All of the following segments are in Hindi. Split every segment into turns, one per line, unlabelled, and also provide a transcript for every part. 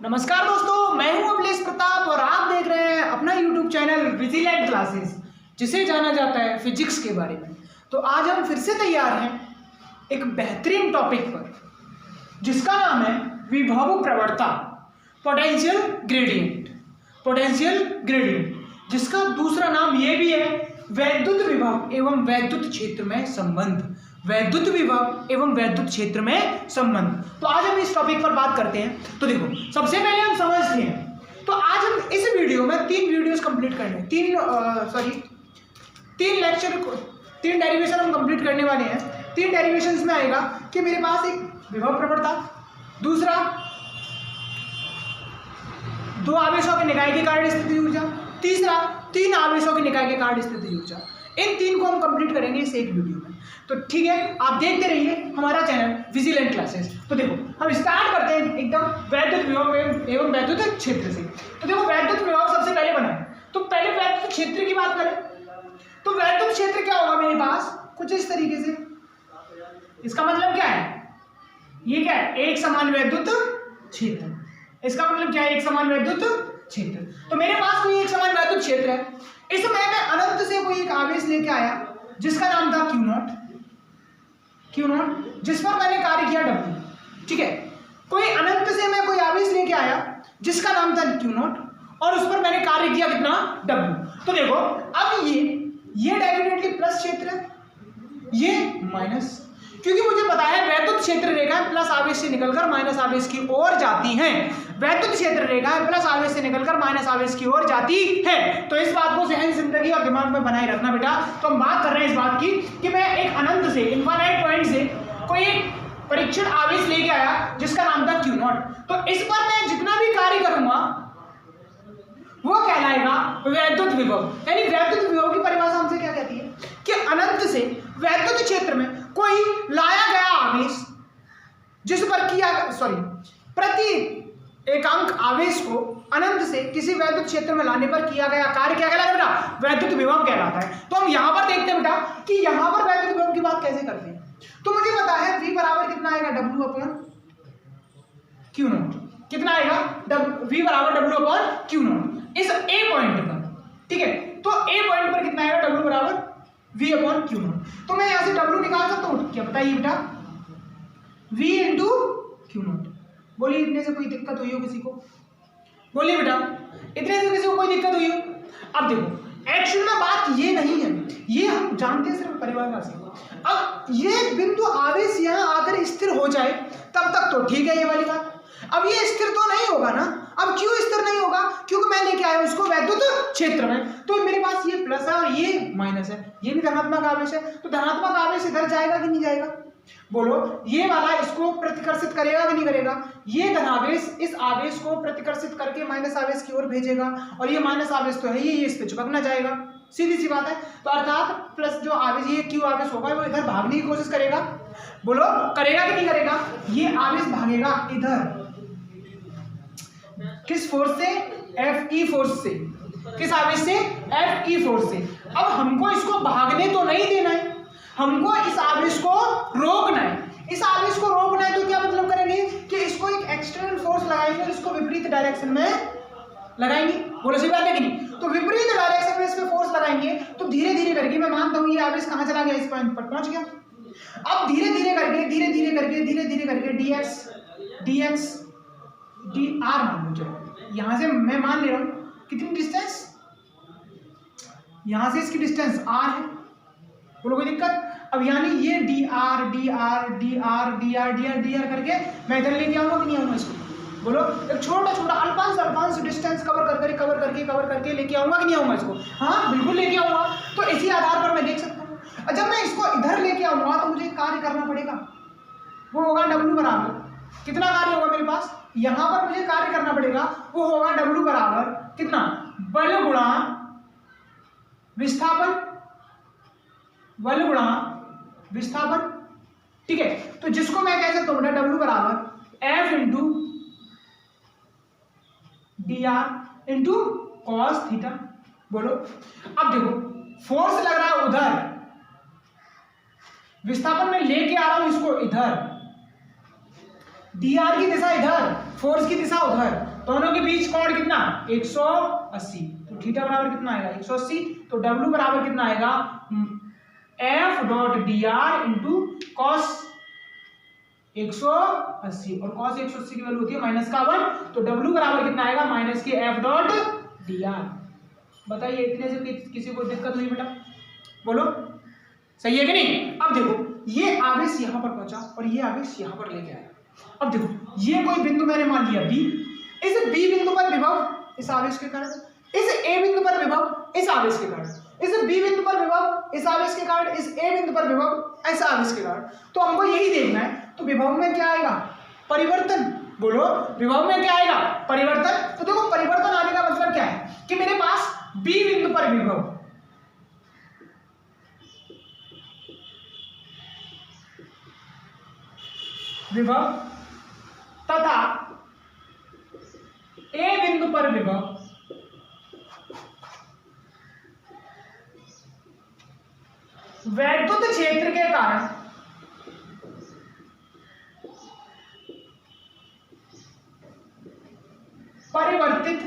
नमस्कार दोस्तों, मैं हूं अभिलेश प्रताप और आप देख रहे हैं अपना YouTube चैनल विजिलेंट क्लासेस, जिसे जाना जाता है फिजिक्स के बारे में। तो आज हम फिर से तैयार हैं एक बेहतरीन टॉपिक पर, जिसका नाम है विभव प्रवणता, पोटेंशियल ग्रेडियंट। पोटेंशियल ग्रेडियंट, जिसका दूसरा नाम ये भी है वैद्युत विभव एवं वैद्युत क्षेत्र में संबंध। वैद्युत विभव एवं वैद्युत क्षेत्र में संबंध। तो आज हम इस टॉपिक पर बात करते हैं। तो देखो, सबसे पहले हम समझते हैं। तो आज हम इस वीडियो में 3 वीडियोस कंप्लीट करने, 3 लेक्चर, 3 डेरिवेशन हम कंप्लीट करने वाले हैं। 3 डेरिवेशंस में आएगा कि मेरे पास एक विभव प्रवणता, दूसरा 2 आवेशों के निकाय के कारण स्थिति ऊर्जा, तीसरा 3 आवेशों के निकाय के कारण स्थिति ऊर्जा। इन 3 को हम कंप्लीट करेंगे इस एक वीडियो में। तो ठीक है, आप देखते रहिए हमारा चैनल विजिलेंट क्लासेस। तो देखो, हम स्टार्ट करते हैं एकदम वैद्युत विभव एवं वैद्युत क्षेत्र से। तो देखो, वैद्युत विभव सबसे पहले बना है, तो पहले वैद्युत क्षेत्र की बात करें तो वैद्युत क्षेत्र क्या होगा मेरे पास, कुछ इस तरीके से। इसका मतलब क्या है, ये क्या है, एक समान वैद्युत क्षेत्र। इसका मतलब क्या है, एक समान वैद्युत क्षेत्र। तो मेरे पास कोई एक समान वैद्युत क्षेत्र है, इसमें मैं अनंत से कोई एक आवेश लेके आया जिसका नाम था Q0, जिस पर मैंने कार्य किया W। ठीक है, कोई अनंत से मैं कोई आवेश लेके आया जिसका नाम था Q0 और उस पर मैंने कार्य किया कितना, W। तो देखो, अब ये डेफिनेटली प्लस क्षेत्र है, ये माइनस, क्योंकि मुझे पता है वैद्युत क्षेत्र रेखा प्लस आवेश से निकलकर माइनस आवेश की ओर जाती हैं। वैद्युत क्षेत्र रेखा प्लस आवेश से निकलकर माइनस आवेश की ओर जाती है। तो इस बात को जहन जिंदगी और दिमाग में बनाए रखना बेटा। तो हम बात कर रहे हैं इस बात की कि मैं एक अनंत से, इनफाइनाइट पॉइंट से कोई एक परीक्षण आवेश लेके आया जिसका नाम था Q0। तो इस पर मैं जितना भी कार्य करूंगा वो कहलाएगा वैद्युत विभव। यानी वैद्युत विभव की परिभाषा हमसे क्या कहती है कि अनंत से वैद्युत क्षेत्र में कोई लाया गया आवेश जिस पर प्रति एकांक आवेश को अनंत से किसी वैद्युत क्षेत्र में लाने पर किया गया कार्य क्या कहलाता है बेटा, वैद्युत विभव कहलाता है। तो हम यहां पर देखते हैं बेटा कि यहां पर वैद्युत विभव की बात कैसे करते हैं। तो मुझे पता है V बराबर कितना आएगा, W/Q0। कितना आएगा, V बराबर W/Q0 इस A पॉइंट पर। ठीक है, तो A पॉइंट पर कितना आएगा, W बराबर V/Q0। तो मैं यहां से W निकाल सकता हूं, क्या बताइए बेटा, V इंटू Q0। बोलिए, इतने से कोई दिक्कत हुई हो किसी को, बोलिए बेटा, इतने से किसी को कोई दिक्कत हुई हो। अब देखो, एक्चुअल में बात ये नहीं है, ये हम जानते हैं सिर्फ परिभाषा से। अब ये बिंदु आवेश यहां आकर स्थिर हो जाए तब तक तो ठीक है ये वाली बात। अब ये स्थिर तो नहीं होगा ना। अब क्यों स्थिर नहीं होगा, क्योंकि मैं लेके आया उसको वैद्युत क्षेत्र में। तो मेरे पास ये प्लस है और ये माइनस है, ये भी धनात्मक आवेश है। तो धनात्मक आवेश इधर जाएगा कि नहीं जाएगा, बोलो, ये वाला इसको प्रतिकर्षित करेगा कि नहीं करेगा। ये धनावेश इस आवेश को प्रतिकर्षित करके माइनस आवेश की ओर भेजेगा, और ये माइनस आवेश तो है ये इस पे चिपकना जाएगा, सीधी सी बात है। तो अर्थात प्लस जो आवेश, ये Q आवेश होगा, वो इधर भागने की कोशिश करेगा। बोलो, करेगा कि नहीं करेगा, ये आवेश भागेगा इधर, किस फोर्स से, Fe फोर्स से। किस आवेश से, Fe फोर्स से। अब हमको इसको भागने तो नहीं देना है, हमको इस आवेश को रोकना है। इस आवेश को रोकना है तो क्या मतलब करेंगे कि इसको एक एक्सटर्नल फोर्स लगाएंगे और इसको विपरीत डायरेक्शन में लगाएंगे। बोलो, सही बात है कि नहीं। तो विपरीत डायरेक्शन में इस पे फोर्स लगाएंगे तो धीरे धीरे करके, मैं मानता हूं ये आवेश कहां चला गया, इस पॉइंट पर पहुंच गया। अब धीरे धीरे करके dx dr मान लो। चलो, यहां से मैं मान ले रहा हूं कितनी डिस्टेंस, यहां से इसकी डिस्टेंस r है। बोलो, कोई दिक्कत। अब यानी ये dr करके मैं इधर लेके आऊंगा कि नहीं आऊंगा इसको, बोलो। एक छोटा छोटा अल्पांश डिस्टेंस कवर करके लेके आऊंगा कि नहीं आऊंगा इसको, हाँ बिल्कुल लेके आऊंगा। तो इसी आधार पर मैं देख सकता हूँ, और जब मैं इसको इधर लेके आऊंगा तो मुझे कार्य करना पड़ेगा, वो होगा W बराबर कितना कार्य होगा मेरे पास, यहां पर मुझे कार्य करना पड़ेगा, वो होगा W बराबर कितना, बल गुणा विस्थापन। ठीक है, तो जिसको मैं कह सकता हूं W बराबर F into dr into cos theta. बोलो, अब देखो, फोर्स लग रहा है उधर, विस्थापन में लेके आ रहा हूं इसको इधर, dr की दिशा इधर, फोर्स की दिशा उधर, दोनों के बीच कोण कितना 180, तो थीटा बराबर कितना आएगा 180, तो W बराबर कितना आएगा F dot dr into cos 180, और कॉस 180 की वैल्यू होती है -1, तो W बराबर कितना आएगा -F डॉट dr। बताइए इतने से किसी को दिक्कत हुई बेटा, बोलो सही है कि नहीं। अब देखो ये आवेश यहां पर पहुंचा और ये आवेश यहां पर लेके आया। अब देखो ये कोई बिंदु मैंने मान लिया B, इस B बिंदु पर विभव इस आवेश के कारण, इस A बिंदु पर विभव इस आवेश के कारण, इस B बिंदु पर विभव इस आवेश के कारण, इस A बिंदु पर विभव इस आवेश के कारण। तो हमको यही देखना है, तो विभव में क्या आएगा परिवर्तन, बोलो विभव में क्या आएगा परिवर्तन। तो देखो परिवर्तन आने का मतलब क्या है कि मेरे पास B बिंदु पर विभव तथा A बिंदु पर विभव वैद्युत क्षेत्र के कारण परिवर्तित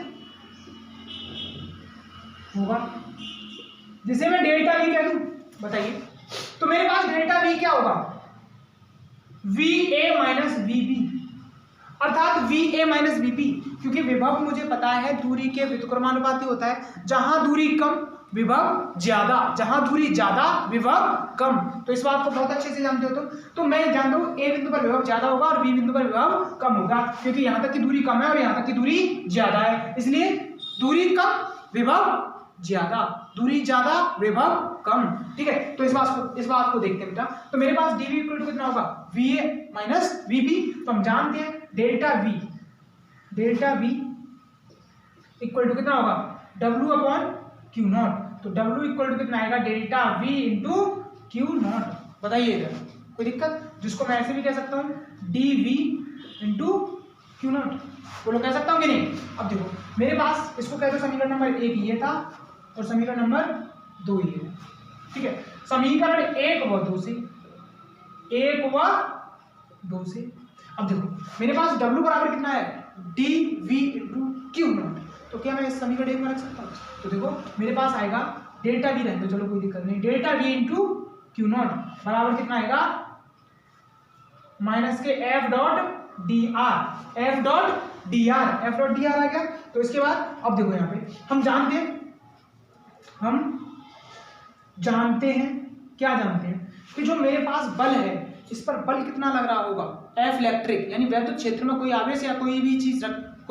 होगा, जिसे मैं डेल्टा V कह दूं। बताइए तो मेरे पास डेल्टा V क्या होगा VA माइनस VB, अर्थात VA माइनस VB, क्योंकि विभव मुझे पता है दूरी के व्युत्क्रमानुपाती होता है, जहां दूरी कम विभव ज्यादा, जहां दूरी ज्यादा विभव कम। तो इस बात को बहुत अच्छे से जानते हो तो मैं जानता हूं A बिंदु पर विभव ज्यादा होगा और B बिंदु पर विभव कम होगा, क्योंकि यहां तक की दूरी कम है और यहां तक की दूरी ज्यादा है, इसलिए दूरी कम विभव ज्यादा, दूरी ज्यादा विभव कम। ठीक है, तो इस बात को देखते हैं बेटा। तो मेरे पास dV इक्वल टू कितना होगा VA माइनस VB, तो हम जानते हैं डेल्टा V इक्वल टू कितना होगा W अपॉन Q नॉट, तो W इक्वल टू कितना आएगा delta V into Q not. बताइए इधर कोई दिक्कत, जिसको मैं ऐसे भी कह सकता हूँ dV इंटू Q नॉट, बोलो कह सकता हूँ कि नहीं। अब देखो मेरे पास इसको कह दो समीकरण नंबर 1 ये था और समीकरण नंबर 2 ये है। ठीक है, समीकरण 1 व 2 से, 1 व 2 से। अब देखो मेरे पास W बराबर कितना है dV इंटू Q नॉट, तो क्या मैं इस समीकरण 1 में रख सकता हूँ। तो देखो मेरे पास आएगा डेल्टा V रहने दो, चलो कोई दिक्कत नहीं, delta V into Q not बराबर कितना आएगा माइनस के F डॉट dr आ गया। तो इसके बाद अब देखो यहाँ पे हम जानते हैं क्या जानते हैं कि जो मेरे पास बल है इस पर बल कितना लग रहा होगा F इलेक्ट्रिक, यानी वैद्युत क्षेत्र में कोई आवेश या कोई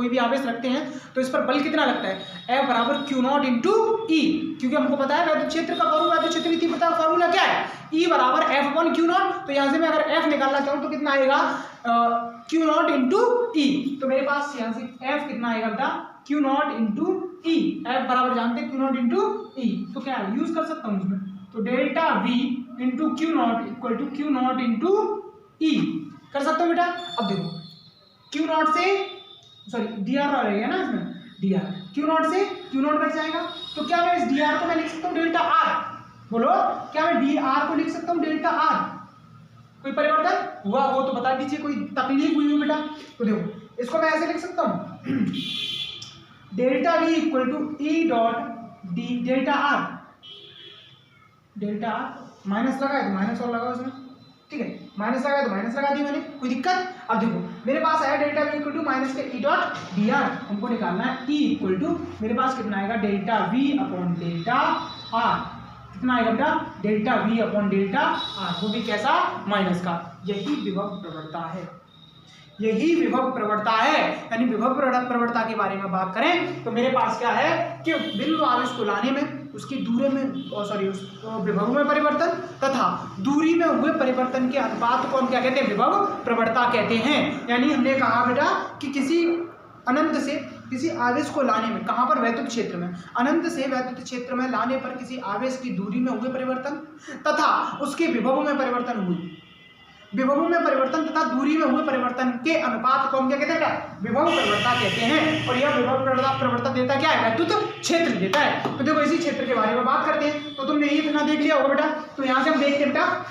भी आवेश रखते हैं तो इस पर बल कितना लगता है F बराबर Q नॉट इंटू ई, क्योंकि हमको पता है वैद्युत क्षेत्र का फॉर्मूला, वैद्युत क्षेत्र की पता फॉर्मूला क्या है E बराबर F अपॉन Q नॉट। तो यहाँ से मैं अगर F निकालना चाहूँ तो कितना आएगा Q नॉट इंटू ई, तो मेरे पास यहाँ से F कितना आएगा बेटा Q नॉट इंटू ई, F बराबर जानते हैं Q नॉट इंटू ई, तो क्या यूज कर सकता हूँ इसमें, तो delta V into Q naught equal to Q naught into E कर सकता हूँ बेटा। अब देखो Q नॉट से सॉरी dr रहेगा ना इसमें, dr Q नॉट से Q नॉट बच जाएगा, तो क्या मैं इस dr को मैं लिख सकता हूँ डेल्टा r, बोलो क्या मैं dr को लिख सकता हूँ डेल्टा r, कोई परिवर्तन हुआ वो तो बता दीजिए, कोई तकलीफ हुई हो बेटा। तो देखो इसको मैं ऐसे लिख सकता हूँ delta V equal to E dot D delta r minus लगा है तो माइनस और लगा उसमें, ठीक है माइनस लगा है तो माइनस लगा दी मैंने, कोई दिक्कत। अब देखो मेरे पास आया delta V equal to minus के E डॉट dr, हमको निकालना है E इक्वल टू मेरे पास कितना आएगा delta V upon delta r, कितना आएगा बेटा delta V upon delta r, वो भी कैसा माइनस का। यही विभव प्रवणता है, यही विभव प्रवणता है, यानी विभव प्रवणता के बारे में बात करें तो मेरे पास क्या है कि बिंदु आवेश को लाने में उसकी दूरी में उस विभव में परिवर्तन तथा दूरी में हुए परिवर्तन के अनुपात को हम क्या कहते हैं विभव प्रवणता कहते हैं। यानी हमने कहा बेटा कि किसी अनंत से किसी आवेश को लाने में, कहाँ पर वैद्युत क्षेत्र में, अनंत से वैद्युत क्षेत्र में लाने पर किसी आवेश की दूरी में हुए परिवर्तन तथा उसके विभव में परिवर्तन हुई, विभव में परिवर्तन तथा दूरी में हुए परिवर्तन के अनुपात को हम क्या कहते हैं विभव प्रवणता कहते हैं। और यह विभव प्रवणता देता क्या है वैद्युत क्षेत्र देता है। तो देखो इसी क्षेत्र के बारे में बात करते हैं, तो तुमने ये इतना देख लिया होगा बेटा। तो यहाँ से हम देखते हैं बेटा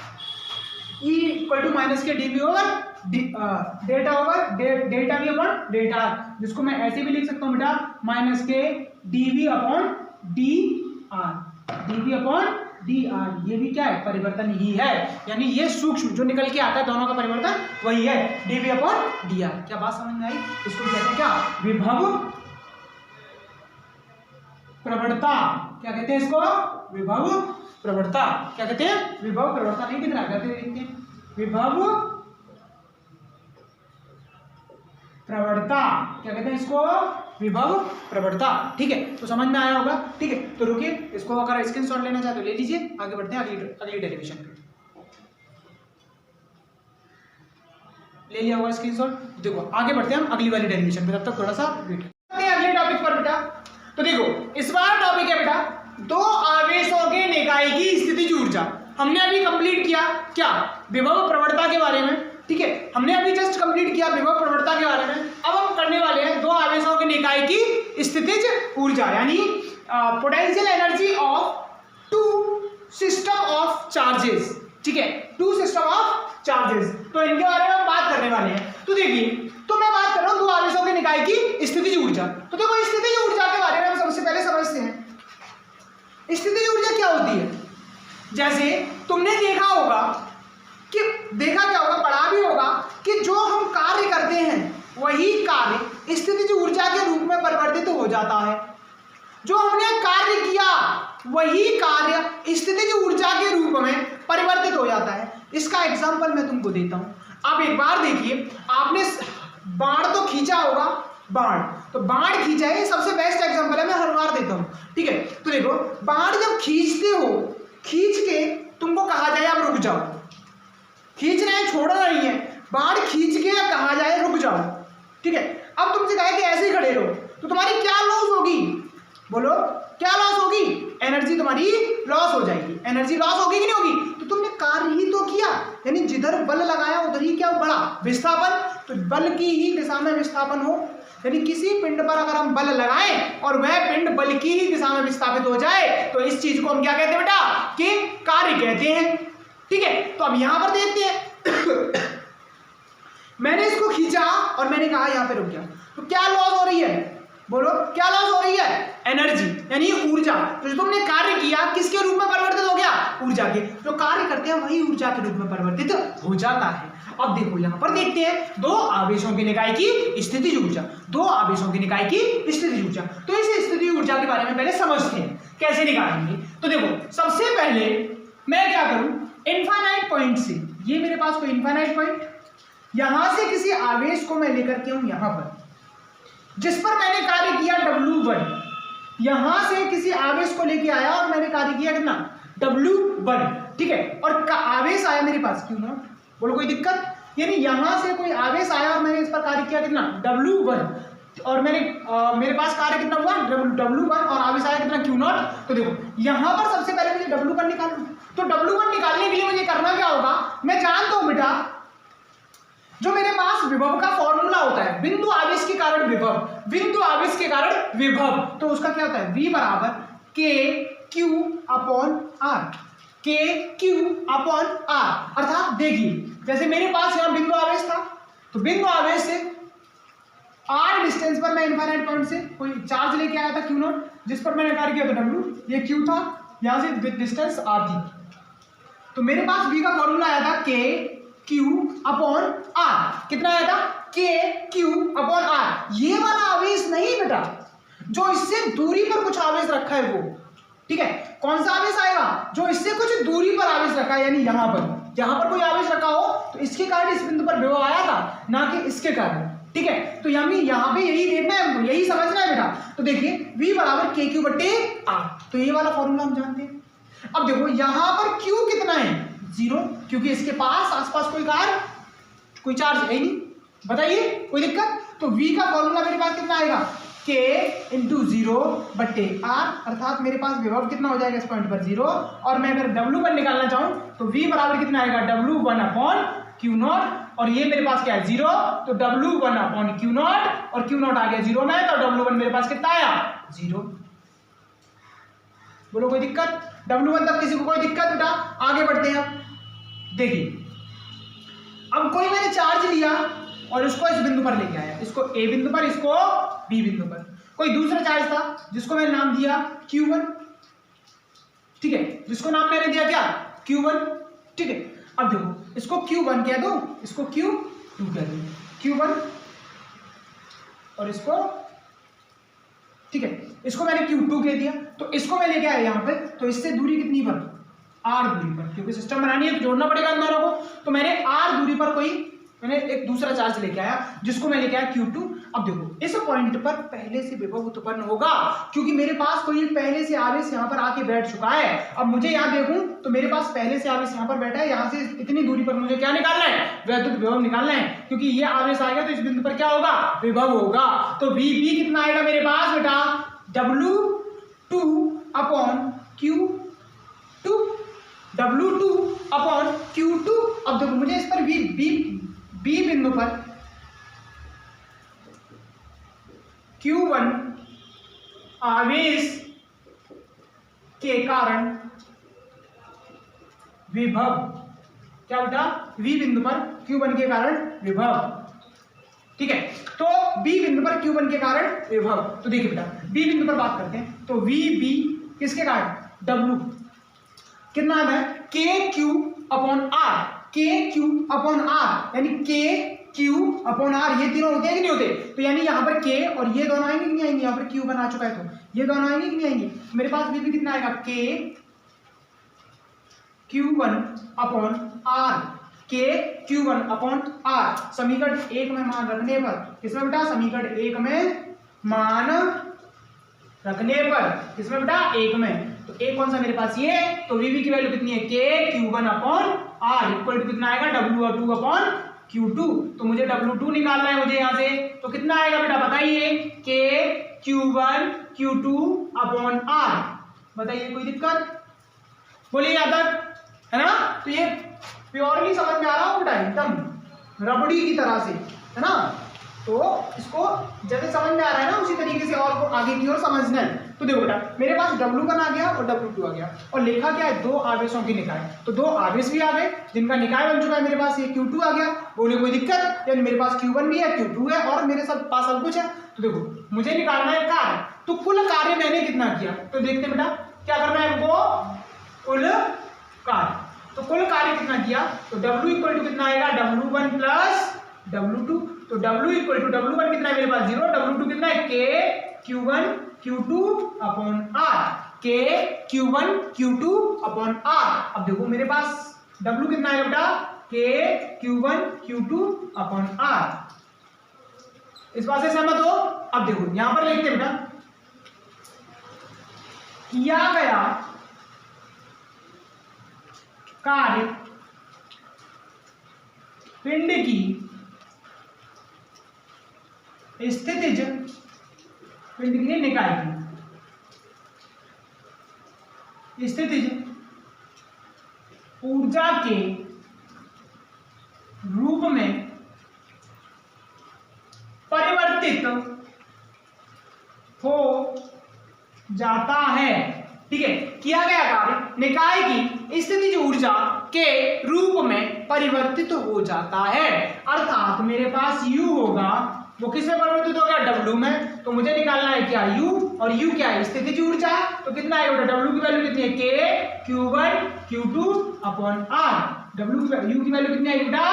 E इक्वल टू माइनस के dV ओवर डेल्टा होगा delta we upon delta R, जिसको मैं ऐसे भी लिख सकता हूँ बेटा माइनस के DV upon D R, DV upon D R. ये भी क्या है, परिवर्तन ही है, यानी ये सूक्ष्म जो निकल के आता है दोनों का परिवर्तन वही है, डीवी अपॉन डी आर। क्या बात समझ में आई? इसको कहते हैं क्या, विभव प्रवणता। क्या कहते हैं इसको, विभव प्रवणता। क्या कहते हैं, विभव प्रवणता। नहीं दिख रहा, कहते हैं विभव प्रवणता। क्या कहते हैं इसको, विभव प्रवणता। ठीक है, तो समझ में आया होगा। ठीक है, तो रुकिए, इसको अगर स्क्रीनशॉट लेना चाहते हो ले लीजिए, आगे बढ़ते हैं अगली डेरिवेशन पे। ले लिया होगा स्क्रीनशॉट, देखो आगे बढ़ते हैं हम अगली वाली डेरिवेशन पे, तब तक थोड़ा सा वेट करते हैं अगले टॉपिक पर बेटा। तो देखो इस बार टॉपिक है बेटा दो आवेशों के निकाय की स्थितिज ऊर्जा। हमने अभी कंप्लीट किया क्या, विभव प्रवणता के बारे में। ठीक है, हमने अभी जस्ट कंप्लीट किया विभव प्रवणता के बारे में। अब हम करने वाले हैं दो आवेशों के निकाय की स्थितिज ऊर्जा, यानी potential energy of two system of charges. ठीक है, टू सिस्टम ऑफ चार्जेस, तो इनके बारे में हम बात करने वाले हैं। तो देखिए, तो मैं बात कर रहा हूं दो आवेशों के निकाय की स्थितिज ऊर्जा। तो देखो स्थितिज ऊर्जा के बारे में हम सबसे पहले समझते हैं स्थितिज ऊर्जा क्या होती है। जैसे तुमने देखा होगा कि पढ़ा भी होगा कि जो हम कार्य करते हैं वही कार्य स्थितिज ऊर्जा के रूप में परिवर्तित हो जाता है। जो हमने कार्य किया वही कार्य स्थितिज ऊर्जा के रूप में परिवर्तित हो जाता है। इसका एग्जांपल मैं तुमको देता हूं। आप एक बार देखिए, आपने बाण तो खींचा होगा, बाण खींचा है, सबसे बेस्ट एग्जांपल है, मैं हर बार देता हूं। ठीक है, तो देखो बाण जब खींचते हो, खींच के तुमको कहा जाए आप रुक जाओ, खींच रहे हैं छोड़ना नहीं है, बाण खींच के कहा जाए रुक जाओ। ठीक है, अब तुमसे कहा कि ऐसे ही खड़े रहो, तो तुम्हारी क्या लॉस होगी, बोलो क्या लॉस होगी, एनर्जी तुम्हारी लॉस हो जाएगी। एनर्जी लॉस होगी कि नहीं होगी, तो तुमने कार्य ही तो किया, यानी जिधर बल लगाया उधर ही क्या बढ़ा, विस्थापन। तो बल की ही दिशा में विस्थापन हो, यानी किसी पिंड पर अगर हम बल लगाएं और वह पिंड बल की ही दिशा में विस्थापित हो जाए तो इस चीज को हम क्या कहते हैं बेटा, कि कार्य कहते हैं। ठीक है, तो अब यहां पर देखते हैं मैंने इसको खींचा और मैंने कहा यहां पे रुक गया, तो क्या लॉस हो रही है, बोलो क्या लॉस हो रही है, एनर्जी यानी ऊर्जा। तो जो तुमने कार्य किया किसके रूप में परिवर्तित हो गया, ऊर्जा के। जो कार्य करते हैं वही ऊर्जा के रूप में परिवर्तित हो जाता है। अब देखो यहां पर देखते हैं दो आवेशों के निकाय की स्थितिज ऊर्जा, दो आवेशों के निकाय की स्थितिज ऊर्जा। तो इस स्थितिज ऊर्जा के बारे में पहले समझते हैं कैसे निकालेंगे। तो देखो सबसे पहले मैं क्या करूं, इनफाइनाइट पॉइंट से, ये मेरे पास कोई इनफाइनाइट पॉइंट, यहां से किसी आवेश को मैं लेकर के हूं यहां पर, जिस पर मैंने कार्य किया W1, यहां से किसी आवेश को लेके आया और मैंने कार्य किया कितना, W1। ठीक है, और आवेश आया मेरे पास क्यों ना, बोलो कोई दिक्कत, यानी यहां से कोई आवेश आया और मैंने इस पर कार्य किया कितना, W1, और मैंने मेरे पास कार्य कितना हुआ, W1, और आवेश आया कितना, Q0। तो देखो यहां पर सबसे पहले मुझे W1 निकालना, तो W1 निकालने के लिए मुझे करना क्या होगा, मैं जानता हूं बेटा जो मेरे पास विभव का फॉर्मूला होता है, बिंदु आवेश के कारण विभव, बिंदु आवेश के कारण विभव, तो उसका क्या होता है, V बराबर KQ upon R, KQ upon R। अर्थात देखिए जैसे मेरे पास यहां बिंदु आवेश था, तो बिंदु आवेश से R डिस्टेंस पर मैं इनफाइनाइट पॉइंट से कोई चार्ज लेके आया था Q0, जिस पर मैंने कार्य किया था W, ये Q था, यहां से डिस्टेंस R थी, तो मेरे पास V का फॉर्मूला आया था KQ अपॉन R। कितना आया था, KQ अपॉन R। ये वाला आवेश नहीं बेटा, जो इससे दूरी पर कुछ आवेश रखा है वो। ठीक है, कौन सा आवेश आएगा, जो इससे कुछ दूरी पर आवेश रखा है, यानी यहां पर कोई आवेश रखा हो तो इसके कारण इस बिंदु पर विभव आया था, ना कि इसके कारण। ठीक है, तो यहाँ पे यही देखना है हमको, यही समझना है बेटा। तो देखिए V बराबर KQ बटे R, तो ये वाला फॉर्मूला हम जानते हैं। अब देखो यहां पर Q कितना है, 0, क्योंकि इसके पास आसपास कोई चार्ज है ही नहीं, बताइए कोई दिक्कत। तो V का फॉर्मूला मेरे पास कितना आएगा, K इंटू 0 बट्टे R, अर्थात मेरे पास विभव कितना हो जाएगा इस पॉइंट पर 0, और मैं अगर W1 निकालना चाहूं तो V बराबर कितना आएगा, W1 अपॉन Q0, और ये मेरे पास क्या है 0, तो W1 अपॉन Q0, और Q0 आ गया 0 में, तो W1 मेरे पास कितना आया, 0। बोलो कोई दिक्कत, W1 तक किसी को कोई दिक्कत बेटा। आगे बढ़ते हैं अब, देखिए अब कोई मैंने चार्ज लिया और इसको इस बिंदु पर लेके आया, इसको ए बिंदु पर, इसको बी बिंदु पर। कोई दूसरा चार्ज था जिसको मैंने नाम दिया Q1, ठीक है, जिसको नाम मैंने दिया क्या, Q1, ठीक है। अब देखो इसको Q1 कह दो, इसको Q2 कह दो, Q1 और इसको, ठीक है, इसको मैंने Q2 कह दिया। तो इसको मैं लेके आया यहाँ पे, तो इससे दूरी कितनी पर, R दूरी पर, क्योंकि सिस्टम बनानी है तो जोड़ना पड़ेगा इन दोनों को। तो मैंने R दूरी पर मैंने एक दूसरा चार्ज लेके आया जिसको मैं लेके आया Q2। अब देखो इस पॉइंट पर पहले से विभव उत्पन्न होगा, क्योंकि मेरे पास कोई पहले से आवेश यहाँ पर आके बैठ चुका है। अब मुझे यहाँ देखूं तो मेरे पास पहले से आवेश यहाँ पर बैठा है, यहाँ से इतनी दूरी पर मुझे क्या निकालना है, वैद्युत विभव निकालना है, क्योंकि ये आवेश आएगा तो इस बिंदु पर क्या होगा, विभव होगा। तो VB कितना आएगा मेरे पास बेटा, W2 upon Q2, W2 upon Q2। अब देखो मुझे इस पर बी बिंदु पर Q1 आवेश के कारण विभव, क्या बेटा, V बिंदु पर Q1 के कारण विभव, ठीक है। तो B बिंदु पर Q1 के कारण विभव, तो देखिए बेटा B बिंदु पर बात करते हैं, तो VB किसके कारण, W कितना आता है, KQ upon R, KQ upon R, यानी KQ अपॉन R, ये तीनों होते हैं कि नहीं होते, तो यानी यहाँ पर K और ये दोनों आएंगे कि नहीं आएंगे, यहाँ पर Q1 आ चुका है तो ये दोनों आएंगे कि नहीं आएंगे। तो मेरे पास VB कितना आएगा, KQ1 upon R, KQ1 upon R, समीकरण 1 में मान रखने पर, किसमें बेटा, समीकरण 1 में मान रखने पर, किसमें बेटा, 1 में, तो एक कौन सा मेरे पास ये, तो VB की वैल्यू कितनी है, KQ1 upon R equal to कितना आएगा, W2 अपॉन Q2। तो मुझे W2 निकालना है मुझे यहाँ से, तो कितना आएगा बेटा बताइए, KQ1 Q2 अपॉन R, बताइए कोई दिक्कत, बोलिए यहाँ तक, है ना। तो ये प्योरली समझ में आ रहा हो बेटा, एकदम रबड़ी की तरह से, है ना। तो इसको जैसे समझ में आ रहा है ना, उसी तरीके से और को आगे की ओर समझना है। तो देखो बेटा मेरे पास W1 आ गया और W2 आ गया, और लिखा क्या है, दो आवेशों की निकाय, तो दो आवेश भी आ गए जिनका निकाय बन चुका है मेरे पास, ये Q2 आ गया, बोले कोई दिक्कत, यानी मेरे पास Q1 भी है, Q2 है और मेरे पास सब कुछ है। तो देखो मुझे निकालना है कार्य, तो कुल कार्य मैंने कितना किया, तो देखते बेटा क्या करना है हमको, कुल कार्य, तो कुल कार्य कितना किया, तो W इक्वल टू कितना आएगा, W1 प्लस W2, तो W इक्वल टू W1 कितना है मेरे पास 0, W2 कितना है, KQ1 Q2 upon R, KQ1 Q2 upon R। अब देखो मेरे पास W कितना है बेटा, KQ1 Q2 अपॉन R, इस बात से सहमत हो। अब देखो यहां पर लिखते बेटा, किया गया कार्य पिंड की स्थितिज, पिंड की निकाय की स्थितिज ऊर्जा के रूप में परिवर्तित हो जाता है, ठीक है। किया गया कार्य निकाय की स्थितिज ऊर्जा के रूप में परिवर्तित हो जाता है, अर्थात मेरे पास U होगा, वो किस में परिवर्तित हो गया, W में, तो मुझे निकालना है क्या, U, और U क्या है, स्थितिज ऊर्जा, तो कितना है बेटा, W की वैल्यू कितनी है, KQ1 Q2 upon R, U की वैल्यू कितनी है बेटा,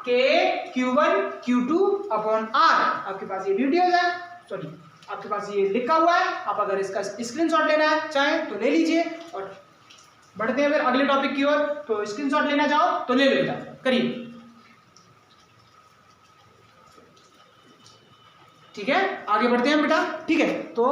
KQ1 Q2 अपॉन R। आपके पास ये वीडियो है, सॉरी आपके पास ये लिखा हुआ है, आप अगर इसका स्क्रीनशॉट लेना है चाहे तो ले लीजिए, और बढ़ते हैं फिर अगले टॉपिक की ओर। तो स्क्रीनशॉट लेना चाहो तो ले लो बेटा, करिए, ठीक है, आगे बढ़ते हैं बेटा, ठीक है। तो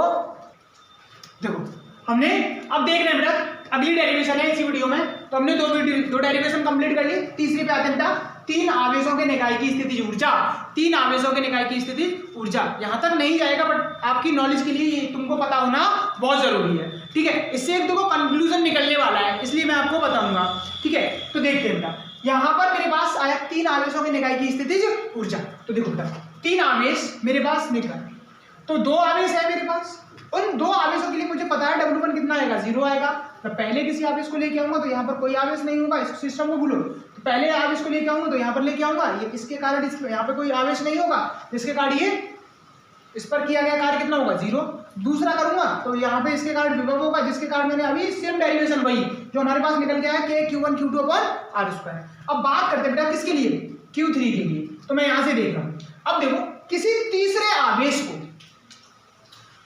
देखो हमने अब देख रहे हैं बेटा अगली डेरिवेशन है इसी वीडियो में, तो हमने दो डेरिवेशन कंप्लीट कर ली। तीसरी पे आते हैं बेटा, तीन आवेशों के निकाय की स्थिति ऊर्जा, तीन आवेशों के निकाय की स्थिति ऊर्जा, यहां तक नहीं जाएगा बट आपकी नॉलेज के लिए ये तुमको पता होना बहुत जरूरी है, ठीक है। इससे एक देखो कंक्लूजन निकलने वाला है, इसलिए मैं आपको बताऊंगा, ठीक है। तो देखते हैं बेटा यहां पर मेरे पास आया तीन आवेशों के निकाय की स्थिति ऊर्जा, तो देखो बेटा तीन आवेश मेरे पास निकल, तो दो आवेश है मेरे पास, उन दो आवेशों के लिए मुझे पता है W1 कितना आएगा, 0 आएगा। मैं पहले किसी आवेश को लेके आऊंगा तो यहाँ पर कोई आवेश नहीं होगा, इस सिस्टम को भूलो, तो पहले आवेश को लेके आऊंगा तो यहाँ पर लेके आऊंगा, ये इसके कारण यहाँ पे कोई आवेश नहीं होगा, जिसके कारण ये इस पर किया गया कार्य कितना होगा 0। दूसरा करूंगा तो यहाँ पे इसके कारण विभव होगा, जिसके कारण मैंने अभी सेम डेरिवेशन वही जो हमारे पास निकल गया है k q1 q2 upon r square. अब बात करते हैं बेटा किसके लिए, q3 के लिए। तो मैं यहाँ से देख रहा हूँ, अब देखो किसी तीसरे आवेश को,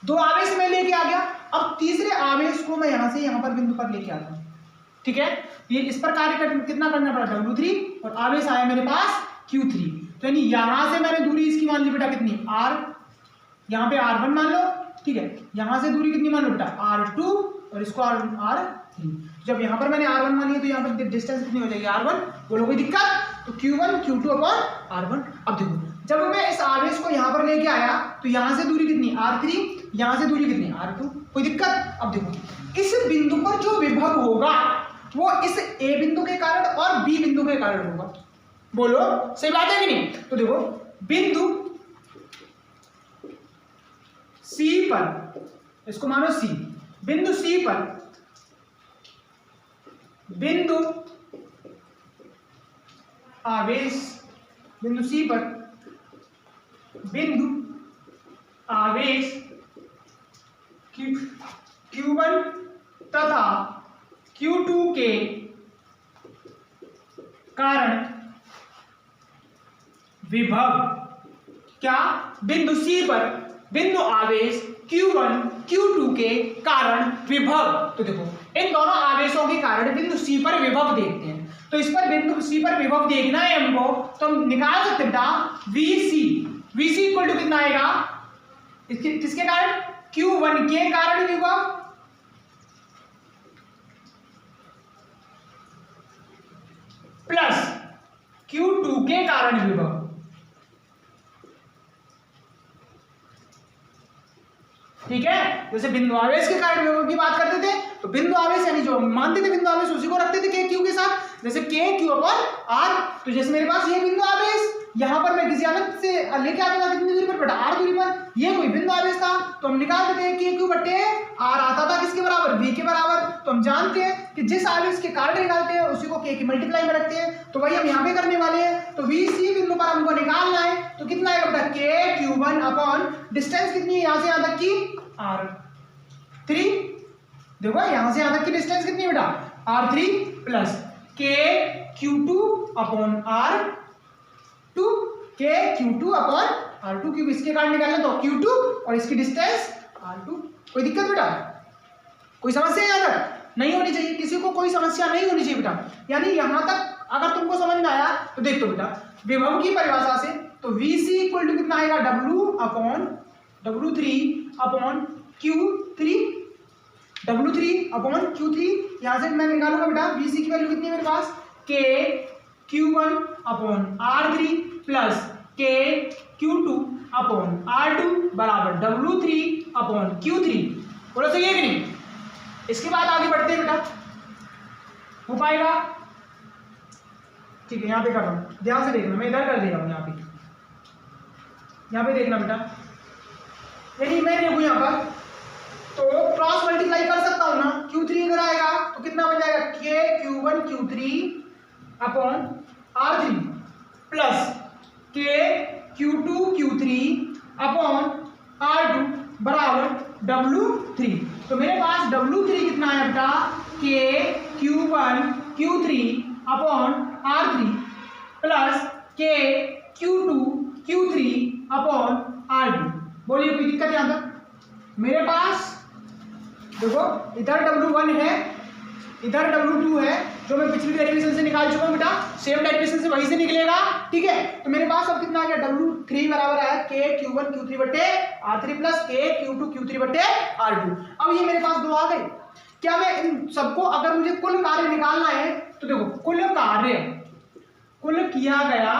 दो आवेश में लेके आ गया, अब तीसरे आवेश को मैं यहाँ से यहाँ पर बिंदु पर लेके आता हूँ, ठीक है। ये इस पर कार्य कितना करना पड़ा W3 और आवेश आया मेरे पास Q3। तो यानी यहां से मैंने दूरी इसकी मान ली बेटा कितनी R, यहाँ पे R1 मान लो, ठीक है। यहां से दूरी कितनी मान लो बेटा R2 और इसको R3। जब यहाँ पर मैंने R1 मानी है तो यहाँ पर डिस्टेंस कितनी हो जाएगी R1। बोलो कोई दिक्कत, तो Q1 Q2 अपॉन R1। अब देखो जब मैं इस आवेश को यहाँ पर लेके आया तो यहाँ से दूरी कितनी R3, यहाँ से दूरी कितनी R2, कोई दिक्कत। अब देखो इस बिंदु पर जो विभव होगा वो इस A बिंदु के कारण और B बिंदु के कारण होगा। बोलो सही बात है कि नहीं। तो देखो बिंदु C पर, इसको मानो C, बिंदु C पर, बिंदु आवेश, बिंदु C पर बिंदु आवेश Q1 तथा Q2 के कारण विभव, क्या, बिंदु C पर बिंदु आवेश Q1 Q2 के कारण विभव। तो देखो इन दोनों आवेशों के कारण बिंदु C पर विभव देखते हैं। तो इस पर बिंदु C पर विभव देखना है हमको, तो हम निकाल सकते बेटा VC इक्वल टू कितना आएगा, किसके कारण, Q1 के कारण विभव प्लस Q2 के कारण विभव। ठीक है, जैसे बिंदु आवेश के कारण विभव की बात करते थे तो बिंदु आवेश यानी जो मानते थे बिंदु आवेश उसी को रखते थे k q के साथ, जैसे k q अपॉन r। तो जैसे मेरे पास ये बिंदु आवेश, यहां पर मैं किसी अलग से लेके आता था कितनी दूरी पर बेटा r दूरी पर, ये कोई बिंदु आवेश था तो हम निकाल देते हैं k q बटे r आता था किसके बराबर, v के बराबर। तो हम जानते हैं कि जिस आवेश के कारण निकालते हैं उसी को k की मल्टीप्लाई में रखते हैं, तो वही हम यहाँ पे करने वाले हैं। तो VC बिंदु पर हमको निकालना है तो कितना आएगा बेटा k q1 अपॉन डिस्टेंस कितनी है यहाँ से यहाँ तक की r3। देखो यहाँ से यहाँ तक की डिस्टेंस कितनी है बेटा r3 plus k q2 upon r2, k q2 upon r2 क्योंकि इसके कारण निकालना तो q2 और इसकी डिस्टेंस r2। कोई दिक्कत बेटा, कोई समस्या यहाँ तक नहीं होनी चाहिए, किसी को कोई समस्या नहीं होनी चाहिए बेटा। यानी यहाँ तक अगर तुमको समझ में आया तो देख लो बेटा विभव की परिभाषा से, तो VC इक्वल टू कितना आएगा W upon W3 upon Q3, W3 upon Q3। यहाँ से मैं निकालूंगा बेटा VC की वैल्यू कितनी है मेरे पास, K Q1 upon R3 plus K Q2 upon R2 बराबर W3 अपॉन Q3। बोलो सही है कि नहीं। इसके बाद आगे बढ़ते हैं बेटा, हो पाएगा, ठीक है। यहाँ पे कर रहा हूँ, ध्यान से देखना, मैं इधर कर दे रहा हूँ यहाँ पे देखना बेटा। यदि मैं देखूँ यहाँ पर तो क्रॉस मल्टीप्लाई कर सकता हूँ ना, Q3 इधर आएगा तो कितना बन जाएगा K Q1 Q3 upon R3 plus K Q2 Q3 upon R2 बराबर W3। तो मेरे पास W3 कितना है बेटा K Q1 Q3 upon R3 plus K Q2 Q3 upon R2। बोलिए कोई दिक्कत यहाँ तक। मेरे पास देखो इधर W1 है, इधर W2 है, जो मैं पिछली डेरिवेशन से निकाल चुका हूँ बेटा, सेम डेरिवेशन से वहीं से निकलेगा, ठीक है। तो मेरे पास अब कितना आ गया W3 बराबर आया K Q1 Q3 बटे R3 plus K Q2 Q3 बटे R2। अब ये मेरे पास दो आ गए। क्या मैं इन सबको अगर मुझे कुल कार्य निकालना है तो देखो कुल कार्य, कुल किया गया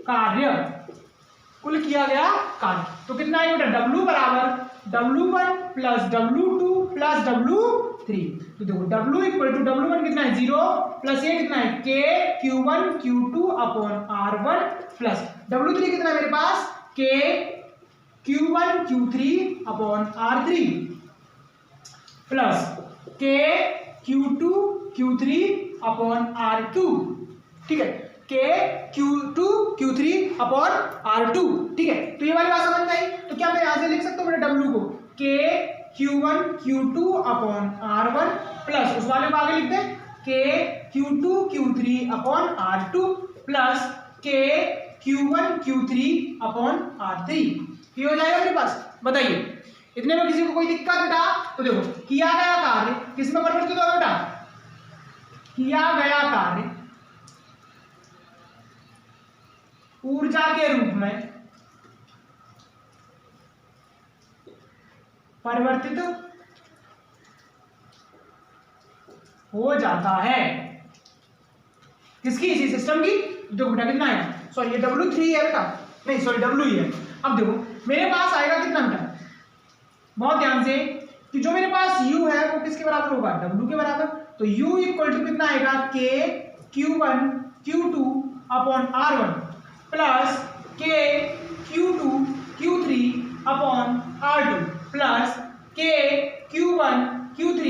कार्य, कुल किया गया कार्य तो कितना है बेटा W बराबर W1 plus W2 plus W3। तो देखो W इक्वल टू W1 कितना है 0 प्लस ये कितना है K Q1 Q2 upon R1 plus W3 कितना है मेरे पास K Q1 Q3 upon R3 plus K Q2 Q3 upon R2, ठीक है, K Q2 Q3 upon R2, ठीक है। तो ये वाली बात समझ में आई। तो क्या मैं यहां से लिख सकता हूँ बेटा W को K Q1 Q2 upon R1 plus उस वाले को आगे लिख दे K Q2 Q3 upon R2 plus K Q1 Q3 upon R3। ये हो जाएगा मेरे पास। बताइए इतने में किसी को कोई दिक्कत बेटा? तो देखो किया गया कार्य किस में परिवर्तित होगा बेटा? किया गया कार्य ऊर्जा के रूप में परिवर्तित हो जाता है। किसकी? इसी सिस्टम की। देखो बेटा कितना है, सॉरी ये W3 है बेटा, नहीं सॉरी W ही है। अब देखो मेरे पास आएगा कितना बेटा, बहुत ध्यान से, कि जो मेरे पास U है वो किसके बराबर होगा? W के बराबर। तो U इक्वल टू कितना आएगा? K Q1 Q2 upon R1 plus K Q2 Q3 upon R2 plus K Q1 Q3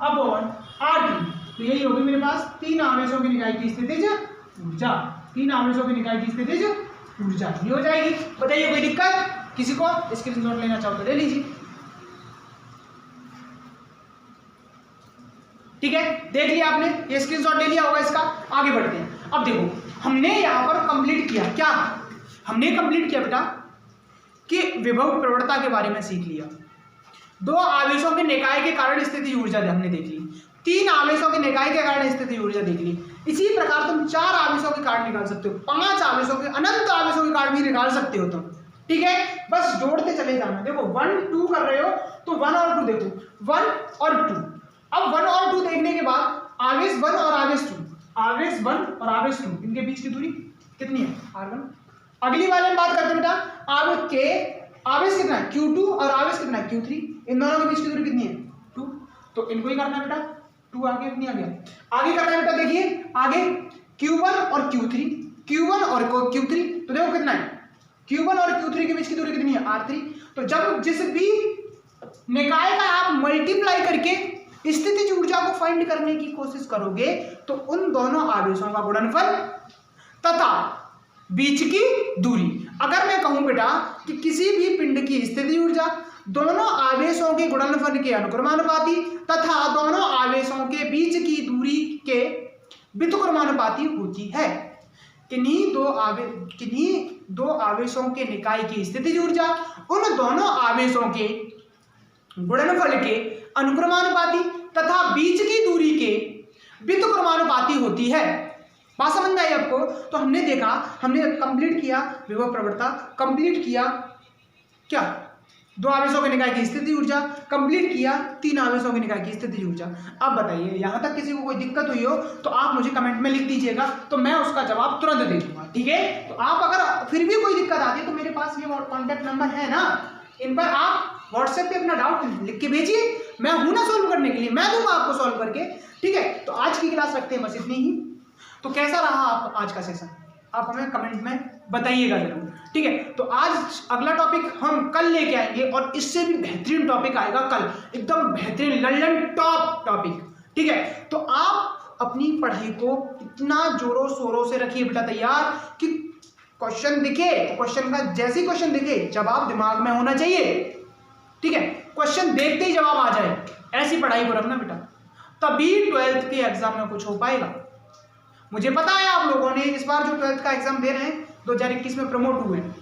upon R3। तो यही होगी मेरे पास तीन आवेशों की निकाय की स्थितिज ऊर्जा। तीन आवेशों की निकाय की स्थितिज ऊर्जा ये हो जाएगी। बताइए कोई दिक्कत किसी को? स्क्रीनशॉट लेना चाहो तो ले लीजिए, ठीक है। देख लिया आपने, ये स्क्रीनशॉट ले लिया होगा इसका। आगे बढ़ते हैं। अब देखो हमने यहां पर कंप्लीट किया, क्या हमने कंप्लीट किया बेटा कि विभव प्रवणता के बारे में सीख लिया। दो आवेशों के निकाय के कारण स्थिति ऊर्जा हमने देख ली, तीन आवेशों के निकाय के कारण स्थिति ऊर्जा देख ली। इसी प्रकार तुम चार आवेशों के कारण निकाल सकते हो, पांच आवेशों के, अनंत आवेशों के कारण भी निकाल सकते हो तुम, ठीक है। बस जोड़ते चले जाना। देखो 1 2 कर रहे हो तो 1 और 2 देखो, 1 और 2। अब 1 और 2 देखने के बाद आवेश 1 और आवेश 2, आवेश 1 और आवेश 2 इनके बीच की दूरी कितनी है? R1। अगली वाले में बात करते हैं बेटा आवेश के, आवेश कितना है? Q2 और आवेश कितना है? Q3। इन दोनों के बीच की दूरी कितनी है? 2। तो इनको ही करना है बेटा। 2 आगे कितनी आ गया? आगे करना है बेटा, देखिए आगे Q1 और Q3, Q1 और Q3। तो देखो कितना है? Q1 और Q3 के बीच की दूरी कितनी है? R3। तो जब जिस भी निकाय का आप मल्टीप्लाई करके स्थितिज ऊर्जा को फाइंड करने की कोशिश करोगे तो उन दोनों आवेशों का गुणनफल तथा बीच की दूरी, अगर मैं कहूं बेटा कि किसी भी पिंड की स्थिति ऊर्जा दोनों आवेशों के गुणनफल के अनुक्रमानुपाती तथा दोनों आवेशों के बीच की दूरी के व्युत्क्रमानुपाती होती है। किन्हीं दो आवेशों के निकाय की स्थितिज ऊर्जा उन दोनों आवेशों के गुणनफल के अनुक्रमानुपाती तथा बीच की दूरी के व्युत्क्रमानुपाती होती है। बात समझ में आई आपको? तो हमने देखा, हमने कंप्लीट किया विभव प्रवणता, कंप्लीट किया क्या? दो आवेशों के निकाय की स्थिति ऊर्जा, कंप्लीट किया तीन आवेशों के निकाय की स्थिति ऊर्जा। अब बताइए यहां तक किसी को कोई दिक्कत हुई हो तो आप मुझे कमेंट में लिख दीजिएगा, तो मैं उसका जवाब तुरंत दे दूंगा, ठीक है। तो आप अगर फिर भी कोई दिक्कत आती है तो मेरे पास ये कॉन्टैक्ट नंबर है ना, इन पर आप व्हाट्सएप पे अपना डाउट लिख के भेजिए, मैं हूं ना सॉल्व करने के लिए, मैं दूंगा आपको सॉल्व करके, ठीक है। तो आज की क्लास रखते हैं बस इतनी ही। तो कैसा रहा आप आज का सेशन, आप हमें कमेंट में बताइएगा जरूर, ठीक है। तो आज अगला टॉपिक हम कल लेके आएंगे और इससे भी बेहतरीन टॉपिक आएगा कल, एकदम बेहतरीन लल्लन टॉप टॉपिक, ठीक है। तो आप अपनी पढ़ाई को इतना जोरों शोरों से रखिए बेटा तैयार कि क्वेश्चन दिखे तो क्वेश्चन का जैसे क्वेश्चन दिखे जवाब दिमाग में होना चाहिए, ठीक है। क्वेश्चन देखते ही जवाब आ जाए, ऐसी पढ़ाई को रखना बेटा, तभी 12th के एग्जाम में कुछ हो पाएगा। मुझे पता है आप लोगों ने इस बार जो 12th का एग्जाम दे रहे हैं 2021 में प्रमोट हुए हैं,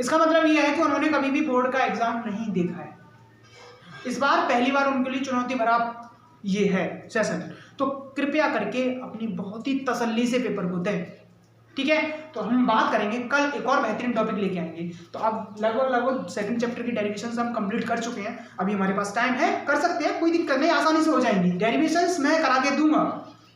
इसका मतलब यह है कि उन्होंने कभी भी बोर्ड का एग्जाम नहीं देखा है। इस बार पहली बार उनके लिए चुनौती भरा ये है सेशन, तो कृपया करके अपनी बहुत ही तसल्ली से पेपर को दें, ठीक है। तो हम बात करेंगे कल, एक और बेहतरीन टॉपिक लेके आएंगे। तो अब लगभग सेकंड चैप्टर की डेरिवेशंस हम कंप्लीट कर चुके हैं, अभी हमारे पास टाइम है, कर सकते हैं, कोई दिक्कत नहीं, आसानी से हो जाएंगी। डेरिवेशंस मैं करा के दूंगा,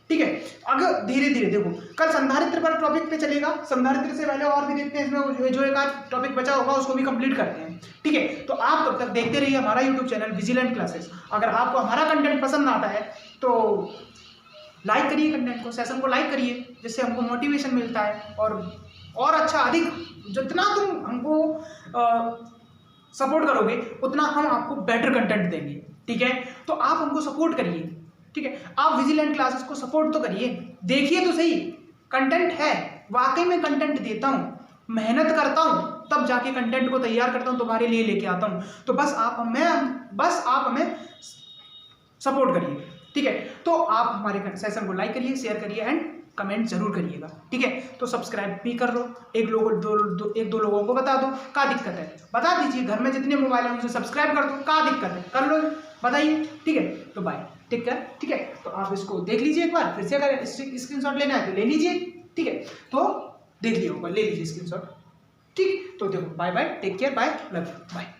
ठीक है। अगर धीरे धीरे देखो कल संधारित्र पर टॉपिक पे चलेगा, संधारित्र से पहले और भी देखते हैं, इसमें जो एक आध टॉपिक बचा होगा उसको भी कंप्लीट करते हैं, ठीक है। तो आप तब तक देखते रहिए हमारा यूट्यूब चैनल विजिलेंट क्लासेस। अगर आपको हमारा कंटेंट पसंद आता है तो लाइक करिए, कंटेंट को, सेशन को लाइक करिए, जिससे हमको मोटिवेशन मिलता है और अच्छा अधिक जितना तुम हमको सपोर्ट करोगे उतना हम आपको बेटर कंटेंट देंगे, ठीक है। तो आप हमको सपोर्ट करिए, ठीक है। आप विजिलेंट क्लासेस को सपोर्ट तो करिए, देखिए तो सही, कंटेंट है, वाकई में कंटेंट देता हूँ, मेहनत करता हूँ, तब जाके कंटेंट को तैयार करता हूँ, तुम्हारे लिए लेके आता हूँ। तो बस आप हमें सपोर्ट करिए, ठीक है। तो आप हमारे सेशन को लाइक करिए, शेयर करिए एंड कमेंट जरूर करिएगा, ठीक है। तो सब्सक्राइब भी कर लो, एक दो लोगों को बता दो, क्या दिक्कत है, बता दीजिए, घर में जितने मोबाइल हैं उनसे सब्सक्राइब कर दो, क्या दिक्कत है, कर लो, बताइए, ठीक है। तो बाय, टेक केयर, ठीक है। तो आप इसको देख लीजिए एक बार, फिर से अगर स्क्रीनशॉट लेना है तो ले लीजिए, ठीक है। तो देख लिया होगा, ले लीजिए स्क्रीनशॉट, ठीक। तो देखो, bye bye, take care, bye, love you, bye.